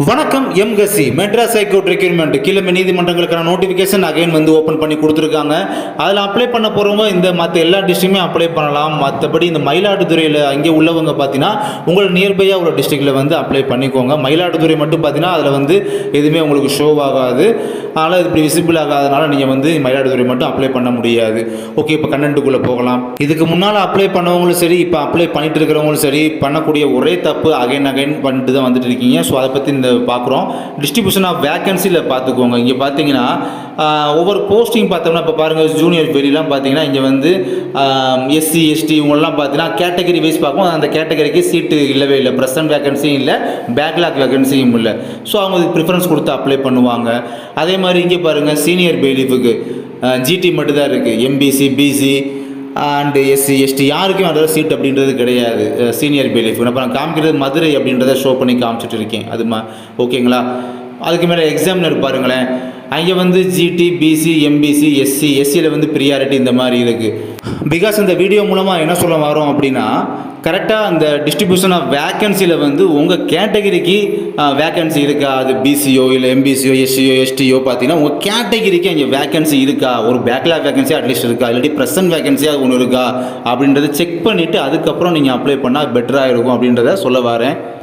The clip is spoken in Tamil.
வணக்கம் எம்கசி மெட்ராஸ் ஹைகோர்ட் ரெக்யூர்மெண்ட் கிளம்பி நீதிமன்றங்களுக்கான நோட்டிஃபிகேஷன் அகைன் வந்து ஓப்பன் பண்ணி கொடுத்துருக்காங்க. அதில் அப்ளை பண்ண போகிறவங்க இந்த மற்ற எல்லா டிஸ்ட்ரிக்ட்டுமே அப்ளை பண்ணலாம். மற்றபடி இந்த மயிலாடுதுறையில் அங்கே உள்ளவங்க பார்த்தீங்கன்னா உங்களோட நியர்பையாக உள்ள டிஸ்ட்ரிக்டில் வந்து அப்ளை பண்ணிக்கோங்க. மயிலாடுதுறை மட்டும் பார்த்தீங்கன்னா அதில் வந்து எதுவுமே உங்களுக்கு ஷோ ஆகாது. அதனால் இது இப்படி விசிபிள் ஆகாதனால நீங்கள் வந்து மயிலாடுதுறை மட்டும் அப்ளை பண்ண முடியாது. ஓகே, இப்போ கண்டென்ட்டுக்குள்ளே போகலாம். இதுக்கு முன்னால் அப்ளை பண்ணவங்களும் சரி, இப்போ அப்ளை பண்ணிட்டு இருக்கிறவங்களும் சரி, பண்ணக்கூடிய ஒரே தப்பு அகைன் பண்ணிட்டு தான் வந்துட்டு இருக்கீங்க. ஸோ அதை பற்றி இந்த பார்க்குறோம். டிஸ்ட்ரிபியூஷன் ஆஃப் வேகன்சியில் பார்த்துக்கோங்க. இங்கே பார்த்தீங்கன்னா ஒவ்வொரு போஸ்டிங் பார்த்தோம்னா இப்போ பாருங்கள், ஜூனியர் வெளிலாம் பார்த்தீங்கன்னா இங்கே வந்து எஸ்சி எஸ்டி இவங்கெல்லாம் பார்த்தீங்கன்னா கேட்டகரி வைஸ் பார்க்கும். அந்த கேட்டகரிக்கு சீட்டு இல்லவே இல்லை. ப்ரெசன்ட் வேகன்சியும் இல்லை, பேக்லாக் வேகன்சியும் இல்லை. ஸோ அவங்க இதுக்கு ப்ரிஃபரன்ஸ் கொடுத்து அப்ளை பண்ணுவாங்க. அதே மாதிரி இங்கே பாருங்கள், சீனியர் பெயிலிஃபுக்கு ஜிடி மட்டும்தான் இருக்குது. MBC BC and SC ST யாருக்கும் அதோட சீட் அப்படின்றது கிடையாது. சீனியர் பெயிலிஃப் இப்போ நான் காமிக்கிறது மதுரை அப்படின்றத ஷோ பண்ணி காமிச்சிட்டு இருக்கேன். ஓகேங்களா? அதுக்கு மேலே எக்ஸாமினர் பாருங்களேன், அங்கே வந்து ஜிடி பிசி எம்பிசி எஸ்சியில் வந்து ப்ரியாரிட்டி இந்த மாதிரி இருக்குது. பிகாஸ் இந்த வீடியோ மூலமாக என்ன சொல்ல வரோம் அப்படின்னா, கரெக்டாக அந்த டிஸ்ட்ரிபியூஷன் ஆஃப் வேக்கன்சியில் வந்து உங்கள் கேட்டகிரிக்கு வேக்கன்சி இருக்கா, அது பிசியோ இல்லை எம்பிசியோ எஸ்சியோ எஸ்டியோ பார்த்தீங்கன்னா உங்கள் கேட்டகிரிக்கு அங்கே வேக்கன்சி இருக்கா, ஒரு பேக்லாக் வேகன்சி அட்லீஸ்ட் இருக்கா, இல்லாட்டி ப்ரெசன்ட் வேகன்சியாக ஒன்று இருக்கா அப்படின்றத செக் பண்ணிவிட்டு அதுக்கப்புறம் நீங்கள் அப்ளை பண்ணால் பெட்டராக இருக்கும் அப்படின்றத சொல்ல வரேன்.